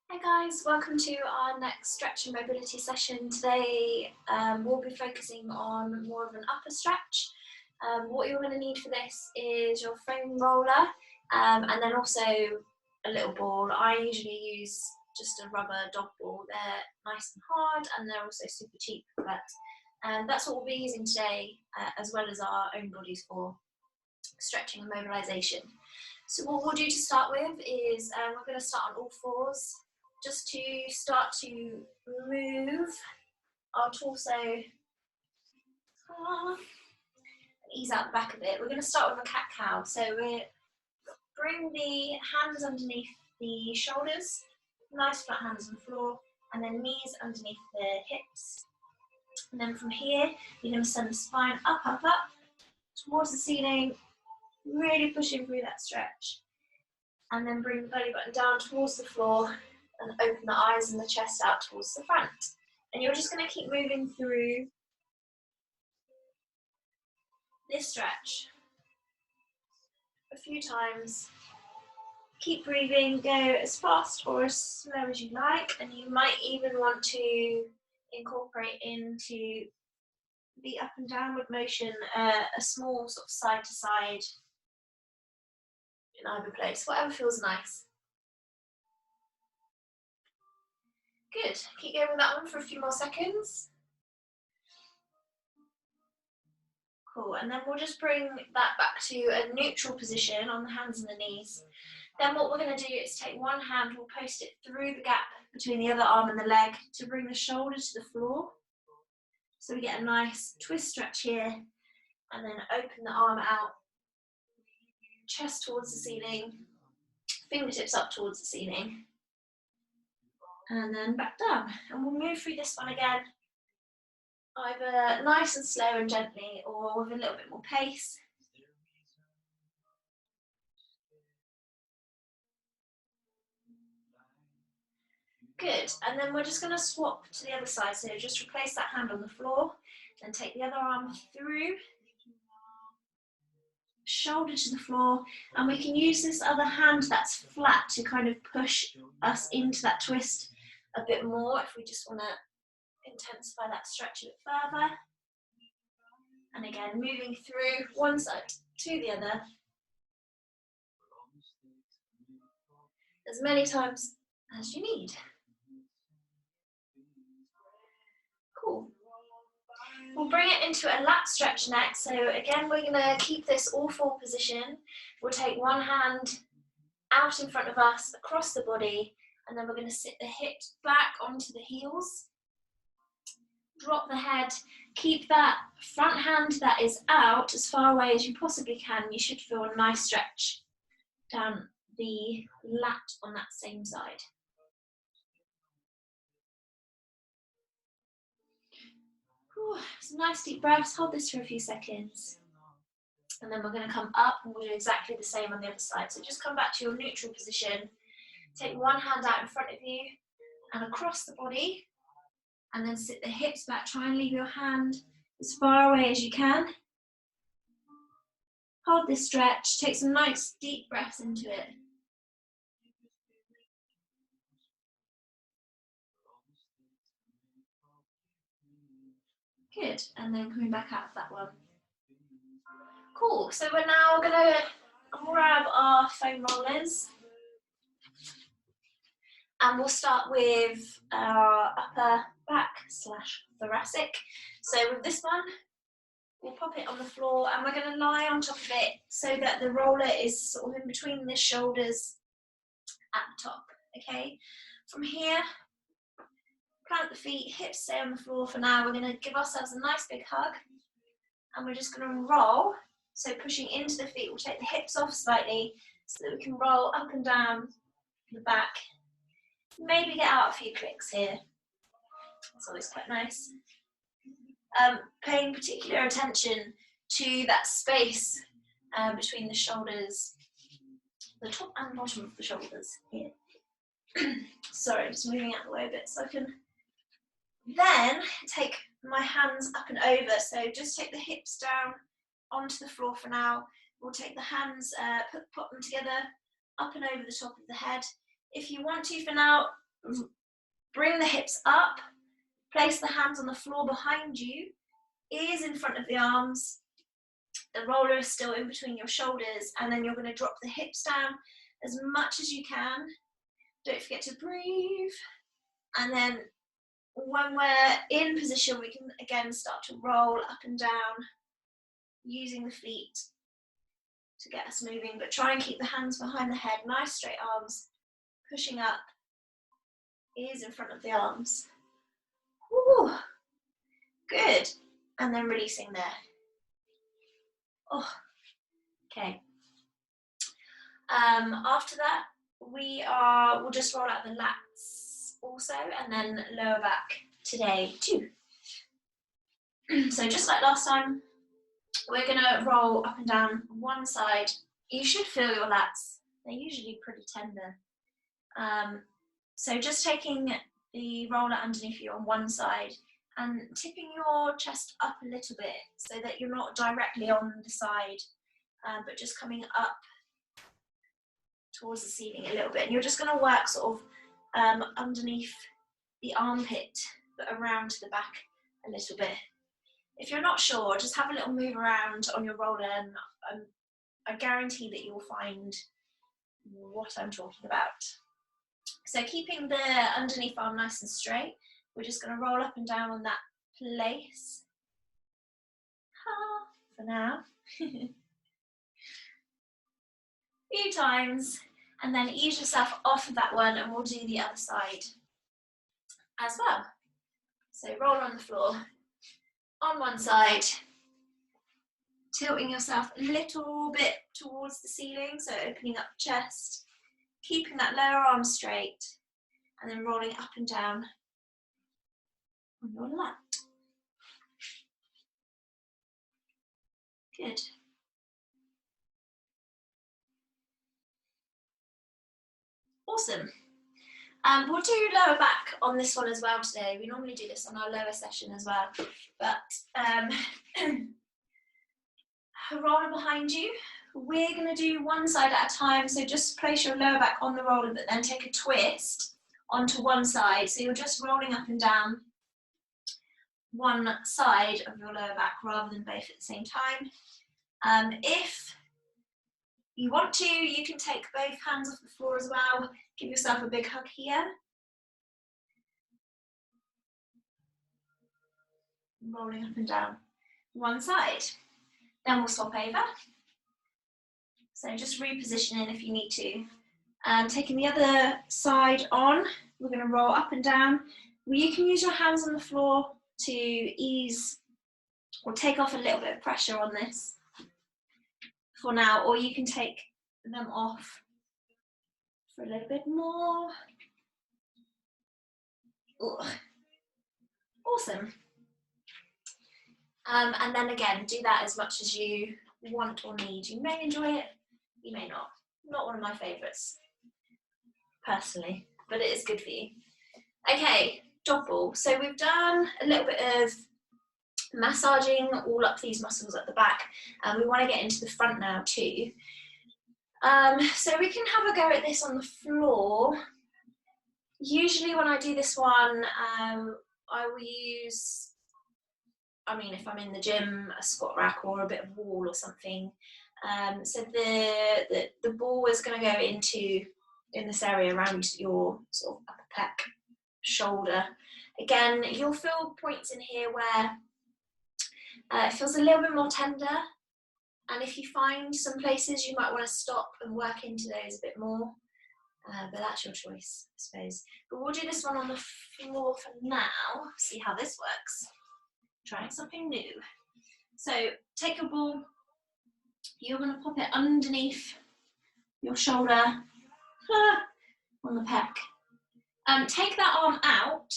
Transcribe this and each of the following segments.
Hey guys, welcome to our next stretch and mobility session. Today we'll be focusing on more of an upper stretch. What you're going to need for this is your foam roller and then also a little ball. I usually use just a rubber dog ball. They're nice and hard and they're also super cheap, but that's what we'll be using today as well as our own bodies for stretching and mobilisation. So what we'll do to start with is we're going to start on all fours, just to start to move our torso and ease out the back a bit. We're going to start with a cat-cow. So we bring the hands underneath the shoulders, nice flat hands on the floor, and then knees underneath the hips. And then from here, you're going to send the spine up, up, up, towards the ceiling, really pushing through that stretch. And then bring the belly button down towards the floor and open the eyes and the chest out towards the front. And you're just going to keep moving through this stretch a few times. Keep breathing, go as fast or as slow as you like, and you might even want to incorporate into the up and downward motion a small sort of side to side in either place, whatever feels nice. Good, keep going with that one for a few more seconds. Cool, and then we'll just bring that back to a neutral position on the hands and the knees. Then what we're going to do is take one hand, we'll post it through the gap between the other arm and the leg to bring the shoulder to the floor. So we get a nice twist stretch here, and then open the arm out, chest towards the ceiling, fingertips up towards the ceiling, and then back down. And we'll move through this one again, either nice and slow and gently, or with a little bit more pace. Good, and then we're just going to swap to the other side, so just replace that hand on the floor, then take the other arm through, shoulder to the floor, and we can use this other hand that's flat to kind of push us into that twist a bit more if we just want to intensify that stretch a bit further. And again, moving through one side to the other as many times as you need. Cool. We'll bring it into a lat stretch next. So again, we're going to keep this all four position. We'll take one hand out in front of us, across the body, and then we're going to sit the hips back onto the heels. Drop the head, keep that front hand that is out as far away as you possibly can. You should feel a nice stretch down the lat on that same side. Ooh, some nice deep breaths. Hold this for a few seconds. And then we're going to come up and we'll do exactly the same on the other side. So just come back to your neutral position. Take one hand out in front of you and across the body. And then sit the hips back. Try and leave your hand as far away as you can. Hold this stretch. Take some nice deep breaths into it. Good, and then coming back out of that one. Cool, so we're now going to grab our foam rollers. And we'll start with our upper back / thoracic. So with this one, we'll pop it on the floor and we're going to lie on top of it so that the roller is sort of in between the shoulders at the top, okay? From here, plant the feet, hips stay on the floor for now. We're going to give ourselves a nice big hug and we're just going to roll. So pushing into the feet, we'll take the hips off slightly so that we can roll up and down the back. Maybe get out a few clicks here. It's always quite nice. Paying particular attention to that space between the shoulders, the top and bottom of the shoulders here. Sorry, just moving out of the way a bit so I can then take my hands up and over. So just take the hips down onto the floor for now. We'll take the hands, pop them together up and over the top of the head. If you want to for now, Bring the hips up, place the hands on the floor behind you, ears in front of the arms, the roller is still in between your shoulders, and then you're going to drop the hips down as much as you can. Don't forget to breathe. And then when we're in position, we can again start to roll up and down using the feet to get us moving, but try and keep the hands behind the head, nice straight arms, pushing up, ears in front of the arms. Woo. Good. And then releasing there. Oh, okay. After that, we'll just roll out the lats also, and then lower back today too. So just like last time, we're gonna roll up and down one side. You should feel your lats. They're usually pretty tender. So just taking the roller underneath you on one side and tipping your chest up a little bit so that you're not directly on the side, but just coming up towards the ceiling a little bit. And you're just going to work sort of underneath the armpit, but around to the back a little bit. If you're not sure, just have a little move around on your roller, and I guarantee that you'll find what I'm talking about. So keeping the underneath arm nice and straight, we're just going to roll up and down on that place for now. Few times, and then ease yourself off of that one, and we'll do the other side as well. So roll on the floor on one side, tilting yourself a little bit towards the ceiling, so opening up the chest, keeping that lower arm straight, and then rolling up and down on your lat. Good. Awesome. We'll do lower back on this one as well today. We normally do this on our lower session as well, but roller behind you. We're going to do one side at a time, so just place your lower back on the roller, but then take a twist onto one side. So you're just rolling up and down one side of your lower back rather than both at the same time. If you want to, you can take both hands off the floor as well. Give yourself a big hug here. Rolling up and down one side. Then we'll swap over. So just repositioning if you need to. Taking the other side on, we're going to roll up and down. Well, you can use your hands on the floor to ease or take off a little bit of pressure on this for now, or you can take them off for a little bit more. Ooh. Awesome. And then again, do that as much as you want or need. You may enjoy it, you may not. Not one of my favourites, personally, but it is good for you. Okay, dog ball. So we've done a little bit of massaging all up these muscles at the back, and we want to get into the front now too. So we can have a go at this on the floor. Usually when I do this one, I will use, if I'm in the gym, a squat rack or a bit of wall or something. So the ball is going to go in this area around your sort of upper pec, shoulder. Again, you'll feel points in here where it feels a little bit more tender, and if you find some places you might want to stop and work into those a bit more, but that's your choice, I suppose. But we'll do this one on the floor for now, see how this works. Trying something new. So take your ball, you're going to pop it underneath your shoulder on the pec. Take that arm out,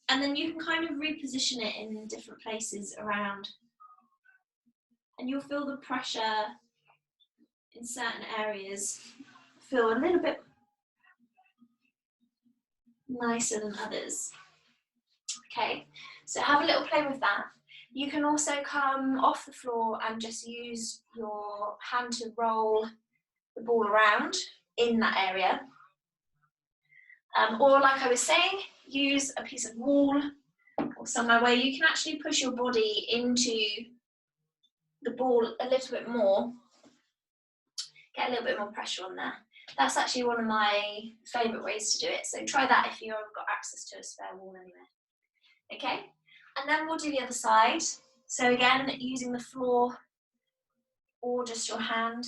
and then you can kind of reposition it in different places around, and you'll feel the pressure in certain areas feel a little bit nicer than others. Okay, so have a little play with that. You can also come off the floor and just use your hand to roll the ball around in that area. Or like I was saying, use a piece of wall or somewhere where you can actually push your body into the ball a little bit more, get a little bit more pressure on there. That's actually one of my favourite ways to do it, so try that if you've got access to a spare wall anyway. Okay, and then we'll do the other side. So again, using the floor or just your hand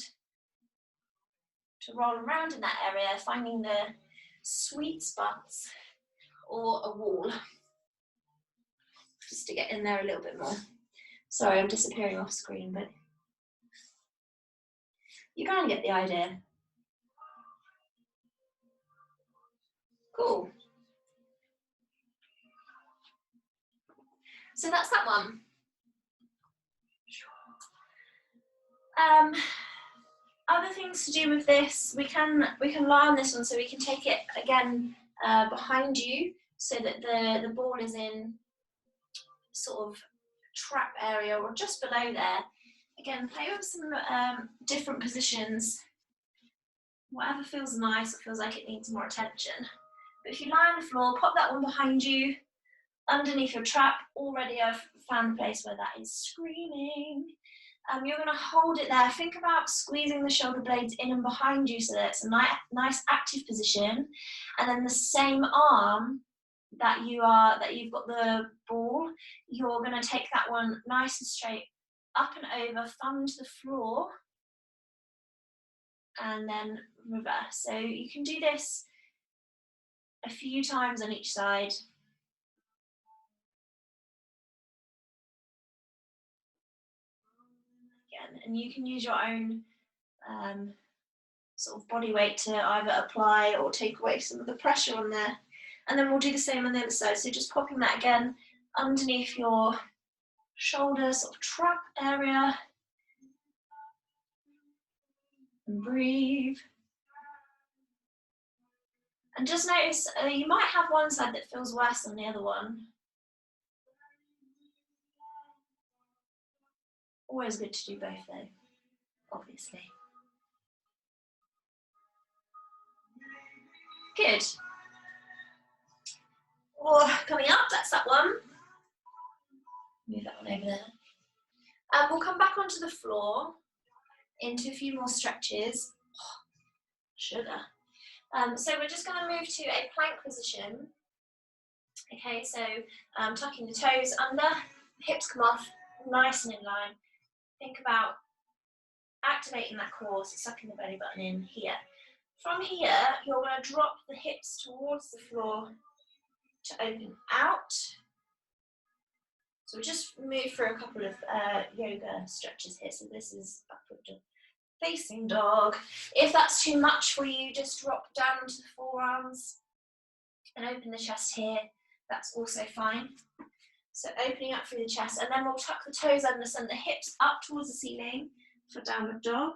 to roll around in that area, finding the sweet spots or a wall, just to get in there a little bit more. Sorry, I'm disappearing off screen, but you kind of get the idea. Cool. So that's that one. Other things to do with this, we can lie on this one, so we can take it again behind you, so that the ball is in sort of trap area or just below there. Again, play with some different positions, whatever feels nice or feels like it needs more attention. But if you lie on the floor, pop that one behind you, underneath your trap. Already I've found the place where that is screaming. You're going to hold it there. Think about squeezing the shoulder blades in and behind you so that it's a nice active position. And then the same arm that you've got the ball, you're going to take that one nice and straight up and over, thumb to the floor, and then reverse. So you can do this a few times on each side. Again, and you can use your own sort of body weight to either apply or take away some of the pressure on there. And then we'll do the same on the other side. So just popping that again underneath your shoulder, sort of trap area. And breathe. And just notice, you might have one side that feels worse than the other one. Always good to do both though, obviously. Good. Oh, coming up, that's that one. Move that one over there. And we'll come back onto the floor into a few more stretches. Oh, sugar. So we're just going to move to a plank position. Okay, so tucking the toes under, hips come off, nice and in line. Think about activating that core, so sucking the belly button in here. From here, you're going to drop the hips towards the floor to open out. So we'll just move through a couple of yoga stretches here. So this is backward facing dog. If that's too much for you, just drop down onto the forearms and open the chest here. That's also fine. So opening up through the chest, and then we'll tuck the toes under, send the hips up towards the ceiling for downward dog.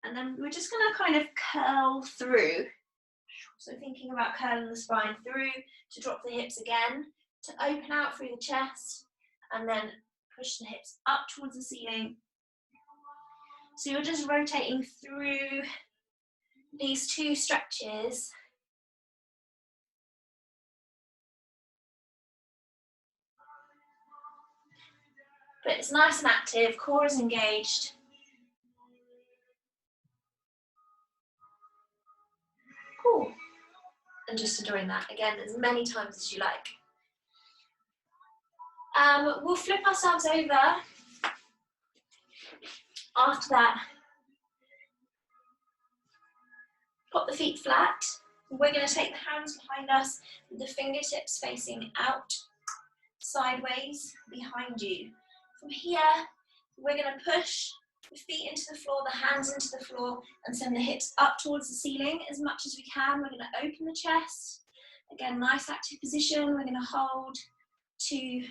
And then we're just going to kind of curl through. So thinking about curling the spine through to drop the hips again, to open out through the chest, and then push the hips up towards the ceiling. So you're just rotating through these two stretches. But it's nice and active, core is engaged. Cool. And just enjoying that again as many times as you like. We'll flip ourselves over. After that, pop the feet flat. We're going to take the hands behind us with the fingertips facing out, sideways, behind you. From here, we're going to push the feet into the floor, the hands into the floor, and send the hips up towards the ceiling as much as we can. We're going to open the chest. Again, nice active position. We're going to hold 2,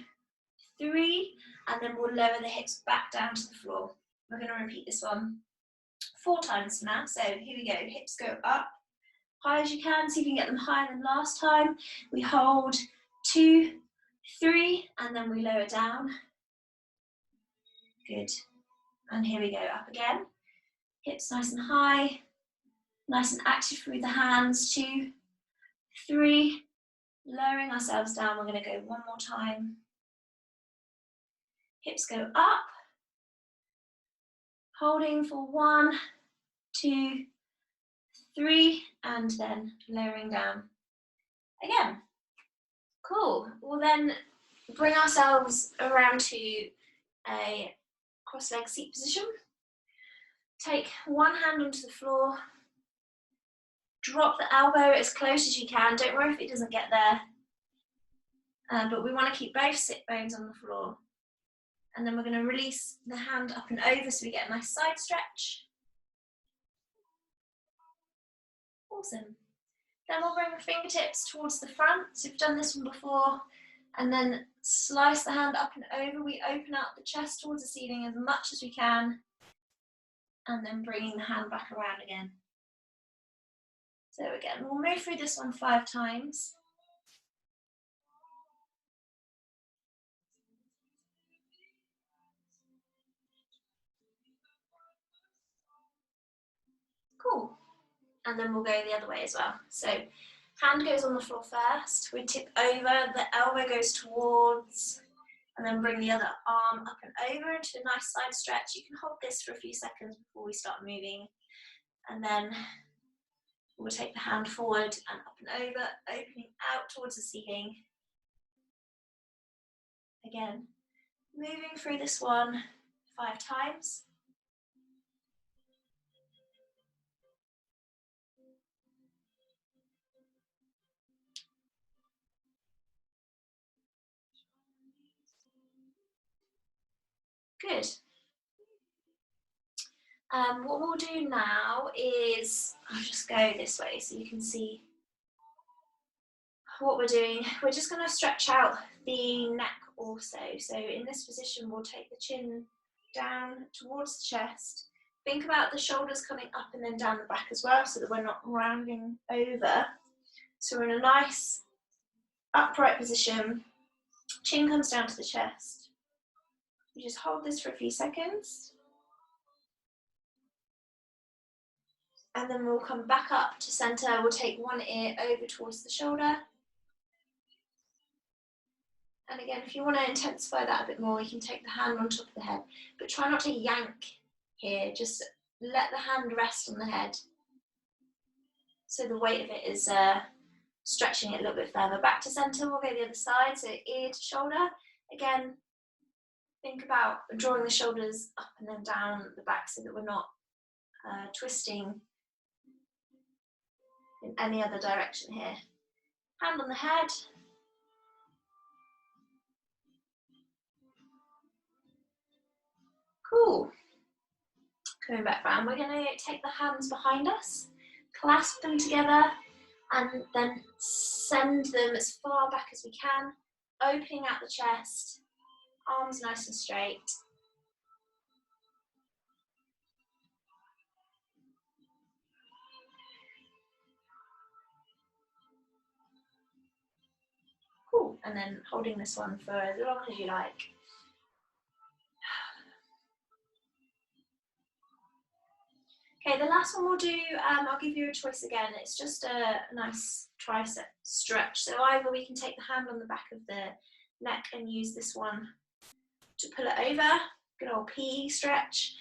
3, and then we'll lower the hips back down to the floor. We're going to repeat this one 4 times now. So here we go. Hips go up, high as you can. See if you can get them higher than last time. We hold 2, 3, and then we lower down. Good. And here we go, up again. Hips nice and high, nice and active through the hands. 2, 3, lowering ourselves down. We're going to go one more time. Hips go up, holding for 1, 2, 3, and then lowering down again. Cool. We'll then bring ourselves around to a cross-leg seat position. Take one hand onto the floor, drop the elbow as close as you can. Don't worry if it doesn't get there, but we want to keep both sit bones on the floor. And then we're going to release the hand up and over so we get a nice side stretch. Awesome. Then we'll bring the fingertips towards the front. So we've done this one before. And then slice the hand up and over. We open out the chest towards the ceiling as much as we can. And then bringing the hand back around again. So again, we'll move through this one 5 times. Cool. And then we'll go the other way as well. So hand goes on the floor first. We tip over, the elbow goes towards, and then bring the other arm up and over into a nice side stretch. You can hold this for a few seconds before we start moving. And then we'll take the hand forward and up and over, opening out towards the ceiling. Again, moving through this one 5 times. Good. What we'll do now is, I'll just go this way so you can see what we're doing. We're just going to stretch out the neck also. So in this position, we'll take the chin down towards the chest. Think about the shoulders coming up and then down the back as well so that we're not rounding over. So we're in a nice upright position. Chin comes down to the chest. You just hold this for a few seconds. And then we'll come back up to center. We'll take one ear over towards the shoulder. And again, if you want to intensify that a bit more, you can take the hand on top of the head. But try not to yank here. Just let the hand rest on the head. So the weight of it is stretching it a little bit further. Back to center, we'll go the other side. So ear to shoulder. Again, think about drawing the shoulders up and then down the back so that we're not twisting in any other direction here. Hand on the head. Cool. Coming back round, we're going to take the hands behind us, clasp them together, and then send them as far back as we can, opening out the chest, arms nice and straight. Cool, and then holding this one for as long as you like. Okay, the last one we'll do, I'll give you a choice again. It's just a nice tricep stretch. So either we can take the hand on the back of the neck and use this one to pull it over, good old PE stretch.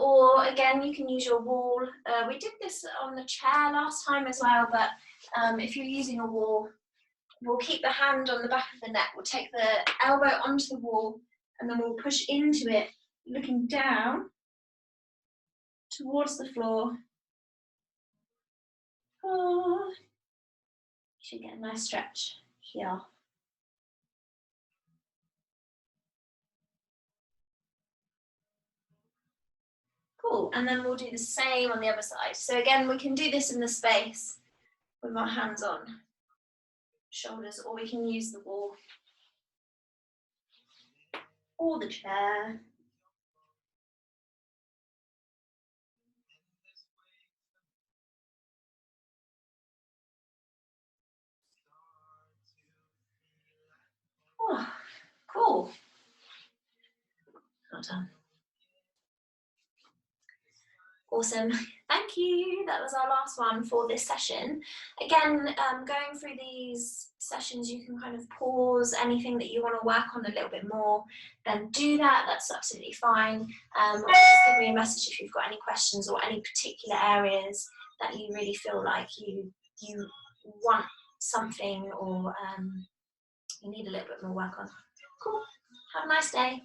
Or again, you can use your wall. We did this on the chair last time as well, but if you're using a wall, we'll keep the hand on the back of the neck. We'll take the elbow onto the wall and then we'll push into it, looking down towards the floor. Oh, you should get a nice stretch here. Cool, and then we'll do the same on the other side. So again, we can do this in the space with our hands on shoulders, or we can use the wall or the chair. Oh, cool. Well done. Awesome. Thank you. That was our last one for this session. Again, going through these sessions, you can kind of pause anything that you want to work on a little bit more, then do that. That's absolutely fine. Or just give me a message if you've got any questions or any particular areas that you really feel like you want something or you need a little bit more work on. Cool. Have a nice day.